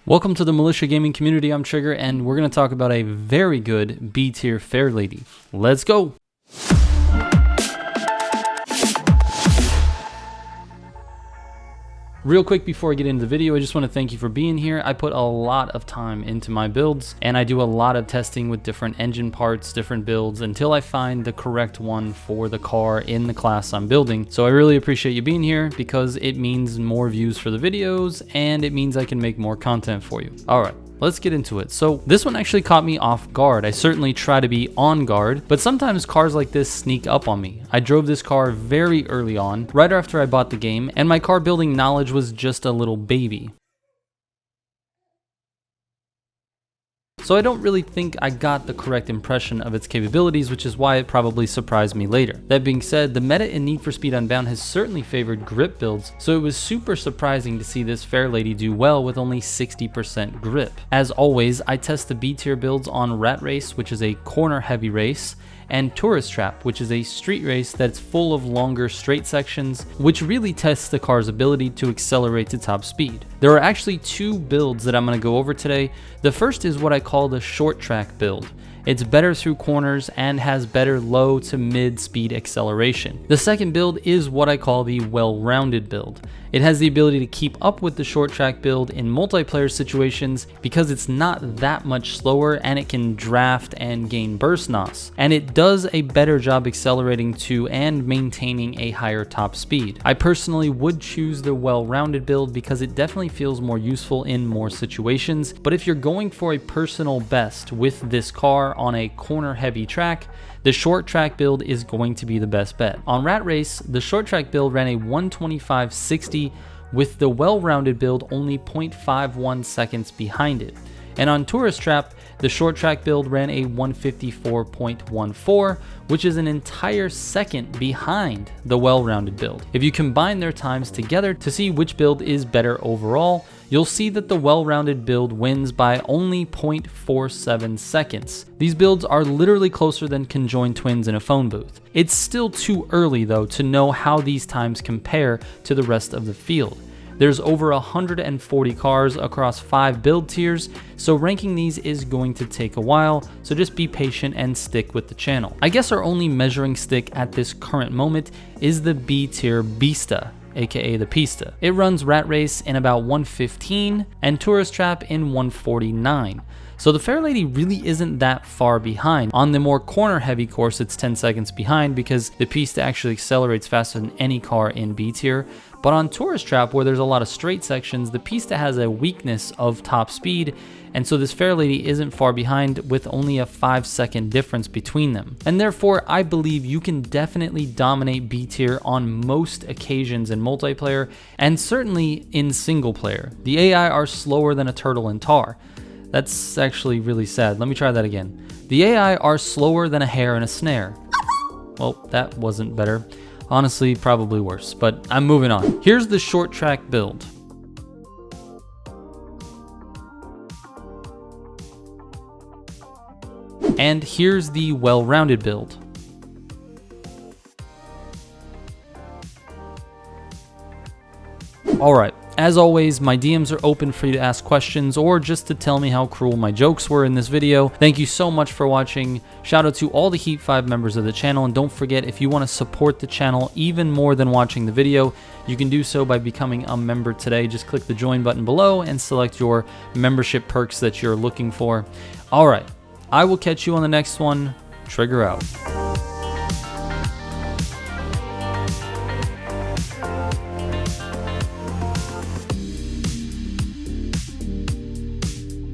Welcome to the Militia Gaming community. I'm Trigger, and we're going to talk about a very good B tier Fairlady. Let's go! Real quick before I get into the video, I just want to thank you for being here. I put a lot of time into my builds, and I do a lot of testing with different engine parts, different builds, until I find the correct one for the car in the class I'm building. So I really appreciate you being here because it means more views for the videos, and it means I can make more content for you. All right. Let's get into it. So this one actually caught me off guard. I certainly try to be on guard, but sometimes cars like this sneak up on me. I drove this car very early on, right after I bought the game, and my car building knowledge was just a little baby. So I don't really think I got the correct impression of its capabilities, which is why it probably surprised me later. That being said, the meta in Need for Speed Unbound has certainly favored grip builds, so it was super surprising to see this Fairlady do well with only 60% grip. As always, I test the B tier builds on Rat Race, which is a corner heavy race, and Tourist Trap, which is a street race that's full of longer straight sections, which really tests the car's ability to accelerate to top speed. There are actually two builds that I'm going to go over today. The first is what I call the short track build. It's better through corners and has better low to mid speed acceleration. The second build is what I call the well-rounded build. It has the ability to keep up with the short track build in multiplayer situations because it's not that much slower, and it can draft and gain burst NOS. And it does a better job accelerating to and maintaining a higher top speed. I personally would choose the well-rounded build because it definitely feels more useful in more situations, but if you're going for a personal best with this car on a corner heavy track, the short track build is going to be the best bet. On Rat Race, the short track build ran a 125.60 with the well-rounded build only 0.51 seconds behind it. And on Tourist Trap, the short track build ran a 154.14, which is an entire second behind the well-rounded build. If you combine their times together to see which build is better overall, you'll see that the well-rounded build wins by only 0.47 seconds. These builds are literally closer than conjoined twins in a phone booth. It's still too early though to know how these times compare to the rest of the field. There's over 140 cars across 5 build tiers, so ranking these is going to take a while, so just be patient and stick with the channel. I guess our only measuring stick at this current moment is the B tier Pista, aka the Pista. It runs Rat Race in about 115 and Tourist Trap in 149. So the Fairlady really isn't that far behind. On the more corner heavy course, it's 10 seconds behind because the Pista actually accelerates faster than any car in B tier. But on Tourist Trap, where there's a lot of straight sections, the Pista has a weakness of top speed, and so this Fairlady isn't far behind with only a 5-second difference between them. And therefore, I believe you can definitely dominate B tier on most occasions in multiplayer, and certainly in single player. The AI are slower than a turtle in tar. That's actually really sad. Let me try that again. The AI are slower than a hare in a snare. Well, that wasn't better. Honestly, probably worse, but I'm moving on. Here's the short track build. And here's the well-rounded build. All right. As always, my DMs are open for you to ask questions or just to tell me how cruel my jokes were in this video. Thank you so much for watching. Shout out to all the Heat 5 members of the channel, and don't forget, if you want to support the channel even more than watching the video, you can do so by becoming a member today. Just click the join button below and select your membership perks that you're looking for. All right, I will catch you on the next one. Trigger out.